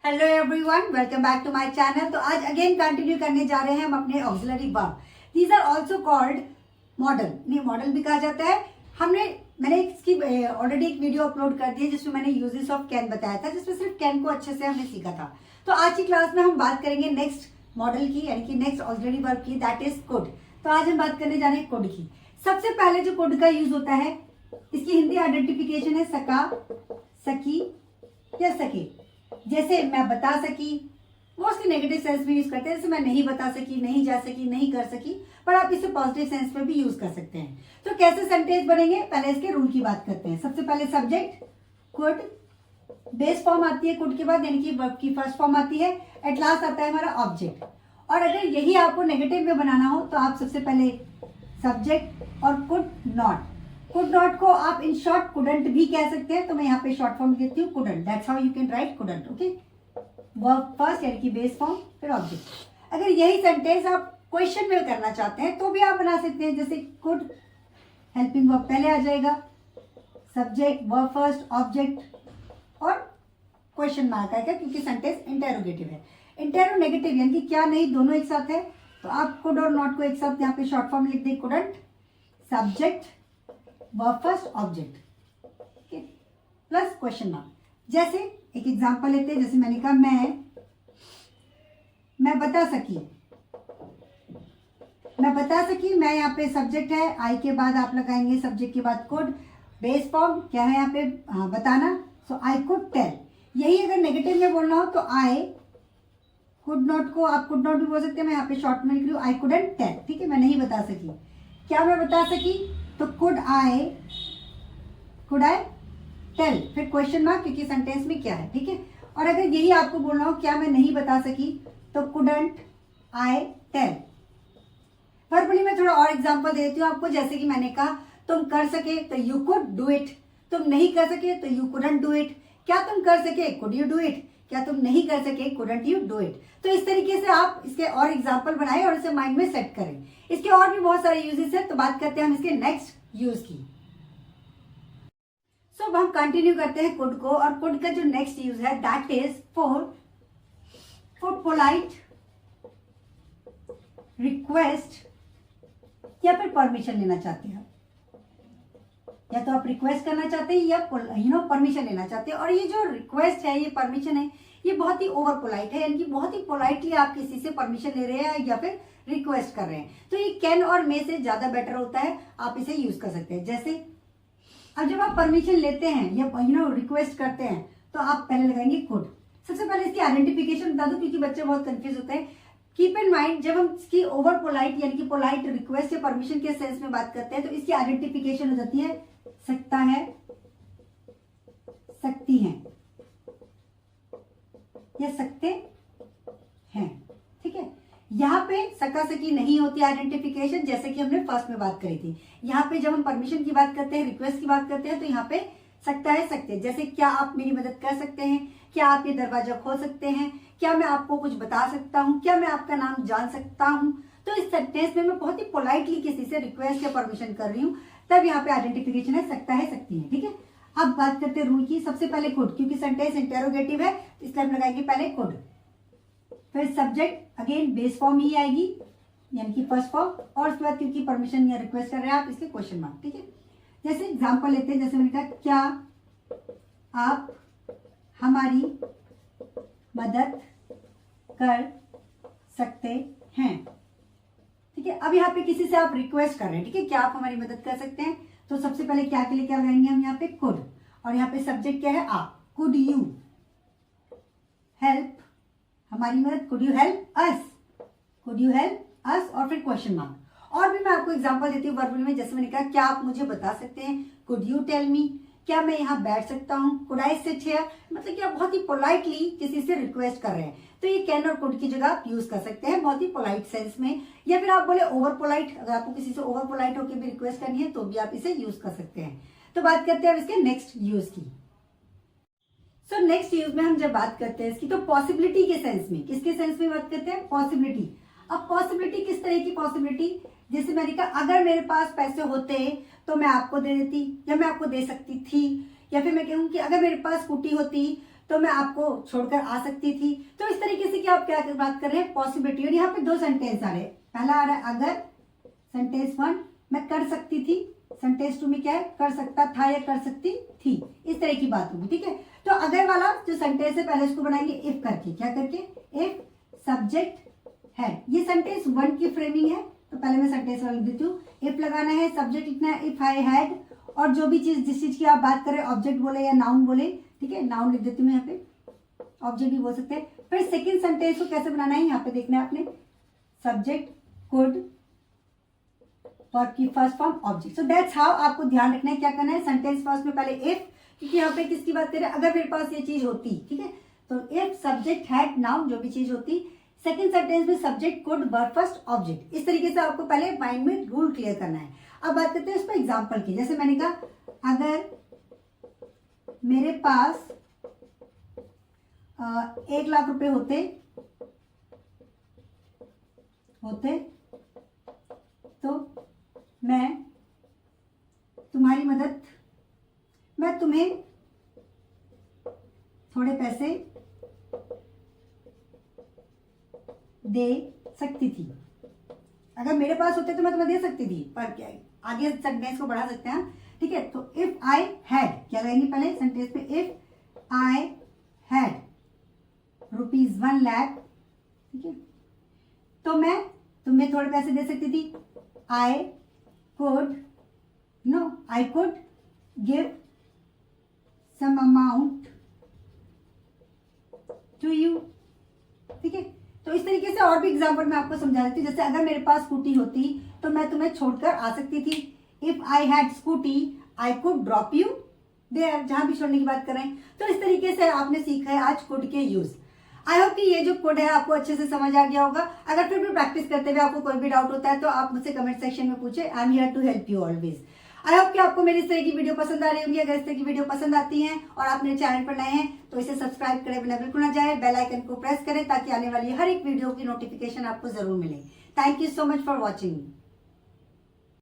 Hello everyone, welcome back to my channel. तो आज again continue करने जा रहे हैं हम अपने auxiliary verb. These are also called modal. नहीं, मॉडल भी कहा जाता है। मैंने इसकी ऑलरेडी एक वीडियो अपलोड कर दी है जिसमें मैंने यूजेस ऑफ कैन बताया था, जिसमें सिर्फ कैन को अच्छे से हमने सीखा था। तो आज की क्लास में हम बात करेंगे नेक्स्ट मॉडल की, यानी कि नेक्स्ट ऑक्सिलरी वर्ब की, दैट इज कुड। तो आज हम बात करने जा रहे हैं कुड की। सबसे पहले जो कुड का यूज होता है, इसकी हिंदी आइडेंटिफिकेशन है सका, सकी या सके। जैसे मैं बता सकी, मोस्टली नेगेटिव सेंस में यूज करते हैं। जैसे मैं नहीं बता सकी, नहीं जा सकी, नहीं कर सकी, पर आप इसे पॉजिटिव सेंस में भी यूज कर सकते हैं। तो कैसे सेंटेंस बनेंगे, पहले इसके रूल की बात करते हैं। सबसे पहले सब्जेक्ट कुड, बेस फॉर्म आती है कुड के बाद, यानी कि वर्ब की फर्स्ट फॉर्म आती है। एट लास्ट आता है हमारा ऑब्जेक्ट। और अगर यही आपको नेगेटिव में बनाना हो तो आप सबसे पहले सब्जेक्ट और कुड नॉट। कुड नॉट को आप इन शॉर्ट कुडंट भी कह सकते हैं। तो मैं यहाँ पे शॉर्ट फॉर्म देती हूँ couldn't. That's how you can write couldn't. Okay, verb first यानी कि बेस फॉर्म, फिर ऑब्जेक्ट। अगर यही सेंटेंस आप क्वेश्चन में करना चाहते हैं तो भी आप बना सकते हैं। जैसे कुड, हेल्पिंग वर्ब पहले आ जाएगा, सब्जेक्ट, वर्ब फर्स्ट, ऑब्जेक्ट और क्वेश्चन मार्क आएगा, क्योंकि सेंटेंस इंटेरोगेटिव है। इंटेरो नेगेटिव यानी कि क्या नहीं, दोनों एक साथ है। तो आप कुड और नॉट को एक साथ यहाँ पे शॉर्ट फॉर्म लिख दें, couldn't, subject, verb first, object plus question mark. जैसे एक एग्जांपल लेते हैं। जैसे मैंने कहा मैं बता सकी, मैं बता सकी। मैं यहाँ पे सब्जेक्ट है, आई के बाद आप लगाएंगे सब्जेक्ट के बाद कुड। बेस फॉर्म क्या है यहाँ पे, बताना। सो आई कुड टेल। यही अगर नेगेटिव में बोलना हो तो आई कुड नॉट को आप कुड नॉट भी बोल सकते हैं। मैं यहाँ पे शॉर्ट में लिख रही हूँ आई कुडंट टेल। ठीक है, मैं नहीं बता सकी। क्या मैं बता सकी, तो कुड आई टेल, फिर क्वेश्चन मार्क, क्योंकि सेंटेंस में क्या है। ठीक है, और अगर यही आपको बोलना हो क्या मैं नहीं बता सकी, तो कुडंट आई टेल। वर्बली मैं थोड़ा और एग्जांपल देती हूँ आपको। जैसे कि मैंने कहा तुम कर सके तो यू कुड डू इट, तुम नहीं कर सके तो यू कुडंट डू इट। क्या तुम कर सके, कुड यू डू इट। क्या तुम नहीं कर सके, कुडंट यू डू इट। तो इस तरीके से आप इसके और एग्जाम्पल बनाएं और इसे माइंड में सेट करें। इसके और भी बहुत सारे यूजेस हैं। तो बात करते हैं हम इसके नेक्स्ट यूज की। अब हम कंटिन्यू करते हैं कुड को। और कुड का जो नेक्स्ट यूज है that is for polite request, या फिर परमिशन लेना चाहते हैं। या तो आप रिक्वेस्ट करना चाहते हैं या परमिशन लेना चाहते हैं। और ये जो रिक्वेस्ट है, ये परमिशन है, ये बहुत ही ओवर पोलाइट है, यानी कि बहुत ही पोलाइटली आप किसी से परमिशन ले रहे हैं या फिर रिक्वेस्ट कर रहे हैं। तो ये कैन और मे से ज्यादा बेटर होता है, आप इसे यूज कर सकते हैं। जैसे अब जब आप परमिशन लेते हैं या रिक्वेस्ट करते हैं तो आप पहले लगाएंगे कुड। सबसे पहले इसकी आइडेंटिफिकेशन बता दूं, क्योंकि बच्चे बहुत कंफ्यूज होते हैं। कीप इन माइंड, जब हम इसकी ओवर पोलाइट यानी कि पोलाइट रिक्वेस्ट या परमिशन के सेंस में बात करते हैं तो इसकी आइडेंटिफिकेशन हो जाती है सकता है, सकती हैं या सकते हैं। ठीक है, यहाँ पे सका सकी नहीं होती आइडेंटिफिकेशन, जैसे कि हमने फर्स्ट में बात करी थी। यहाँ पे जब हम परमिशन की बात करते हैं, रिक्वेस्ट की बात करते हैं, तो यहाँ पे सकता है, सकते हैं। जैसे क्या आप मेरी मदद कर सकते हैं, क्या आप ये दरवाजा खोल सकते हैं, क्या मैं आपको कुछ बता सकता हूँ, क्या मैं आपका नाम जान सकता हूँ। तो इस सेंटेंस में मैं बहुत ही पोलाइटली किसी से रिक्वेस्ट या परमिशन कर रही हूँ, तब यहाँ पे आइडेंटिफिकेशन है सकता है, सकती है। ठीक है, अब बात करते हैं रूल की। सबसे पहले कुड, क्योंकि सेंटेंस इंटेरोगेटिव है इसलिए हम लगाएंगे पहले कुड, फिर सब्जेक्ट, अगेन बेस फॉर्म ही आएगी यानी कि फर्स्ट फॉर्म, और उसके बाद क्योंकि परमिशन या रिक्वेस्ट कर रहे हैं आप, इसके क्वेश्चन मार्क। ठीक है, जैसे एग्जांपल लेते हैं। जैसे मैंने कहा क्या आप हमारी मदद कर सकते हैं। ठीक है, अब यहाँ पे किसी से आप रिक्वेस्ट कर रहे हैं। ठीक है, क्या आप हमारी मदद कर सकते हैं। तो सबसे पहले क्या के लिए क्या लगाएंगे हम यहाँ पे कुड, और यहाँ पे सब्जेक्ट क्या है आप। कुड यू हेल्प हमारी मदद, could you help us, could you help us, और फिर क्वेश्चन मार्क। और भी मैं आपको एग्जांपल देती हूँ वर्बल में। जैसे मैंने कहा क्या आप मुझे बता सकते हैं, कुड यू टेल मी। क्या मैं यहाँ बैठ सकता हूँ, कुड आई सिट हियर। मतलब कि आप बहुत ही पोलाइटली किसी से रिक्वेस्ट कर रहे हैं, तो ये कैन और कुड की जगह आप यूज कर सकते हैं बहुत ही पोलाइट सेंस में। या फिर आप बोले ओवर पोलाइट, अगर आपको किसी से ओवर पोलाइट होकर भी रिक्वेस्ट करनी है तो भी आप इसे यूज कर सकते हैं। तो बात करते हैं अब इसके नेक्स्ट यूज की। सो नेक्स्ट यूज में हम जब बात करते हैं इसकी, तो पॉसिबिलिटी के सेंस में, किसके सेंस में बात करते हैं, पॉसिबिलिटी। अब पॉसिबिलिटी किस तरह की पॉसिबिलिटी, जैसे मैंने कहा अगर मेरे पास पैसे होते तो मैं आपको दे देती, या मैं आपको दे सकती थी। या फिर मैं कहूँ कि अगर मेरे पास स्कूटी होती तो मैं आपको छोड़कर आ सकती थी। तो इस तरीके से कि आप क्या बात कर रहे हैं, पॉसिबिलिटी। और यहाँ पे दो सेंटेंस आ रहे हैं। पहला आ रहा है अगर, सेंटेंस 1 मैं कर सकती थी, सेंटेंस 2 में क्या है, कर सकता था या कर सकती थी, इस तरह की बात होगी। ठीक है, तो अगर वाला जो सेंटेंस है पहले इसको बनाएंगे इफ करके, क्या करके, इफ सब्जेक्ट है। ये सेंटेंस 1 की फ्रेमिंग है, तो पहले मैं सेंटेंस वाला लिख देती हूँ। इफ लगाना है, सब्जेक्ट लिखना है इफ आई हैड, और जो भी चीज जिस चीज की आप बात करें, ऑब्जेक्ट बोले या नाउन बोले, ठीक है, नाउन लिख देती हूँ यहाँ पे, ऑब्जेक्ट भी बोल सकते हैं। फिर सेकंड सेंटेंस को कैसे बनाना है, यहाँ पे देखना है आपने, सब्जेक्ट कुड वर्ब की first form object. So that's how आपको ध्यान रखना है, क्या करना है, सेंटेंस फर्स्ट में पहले इफ, क्योंकि यहाँ पे किसकी बात करें, अगर मेरे पास ये चीज होती, ठीक है, तो इफ सब्जेक्ट हैड नाउन, जो भी चीज होती। सेकंड सेंटेंस में subject could verb first object. इस तरीके से आपको पहले माइंड में रूल क्लियर करना है। अब बात करते हैं इस पर एग्जाम्पल की। जैसे मैंने कहा अगर मेरे पास 1 लाख रुपए होते तो मैं तुम्हें थोड़े पैसे दे सकती थी। अगर मेरे पास होते तो मैं तुम्हें दे सकती थी, पर क्या है, आगे सेंटेंस को बढ़ा सकते हैं, ठीक है। तो इफ आई हैड, क्या लगाएंगे पहले सेंटेंस पे, इफ आई हैड ₹1 लाख, ठीक है, तो मैं तुम्हें थोड़े पैसे दे सकती थी। I could give some amount to you, ठीक है। तो इस तरीके से और भी एग्जाम्पल मैं आपको समझा देती हूँ। जैसे अगर मेरे पास स्कूटी होती तो मैं तुम्हें छोड़कर आ सकती थी। If I had scooty I could drop you there, जहां भी छोड़ने की बात कर रहे हैं। तो इस तरीके से आपने सीखा है आज कुड के यूज। आई होप कि ये जो कोड है आपको अच्छे से समझ आ गया होगा। अगर फिर भी प्रैक्टिस करते हुए आपको कोई भी डाउट होता है तो आप मुझसे कमेंट सेक्शन में पूछे। I am here to help you always. I hope कि आपको मेरी इस तरह की वीडियो पसंद आ रही होंगी। अगर इस तरह की वीडियो पसंद आती है और आप मेरे चैनल पर नए हैं तो इसे सब्सक्राइब करें बिना बिल्कुल ना जाए, बेल आइकन को प्रेस करें ताकि आने वाली हर एक वीडियो की नोटिफिकेशन आपको जरूर मिले। Thank you so much for watching.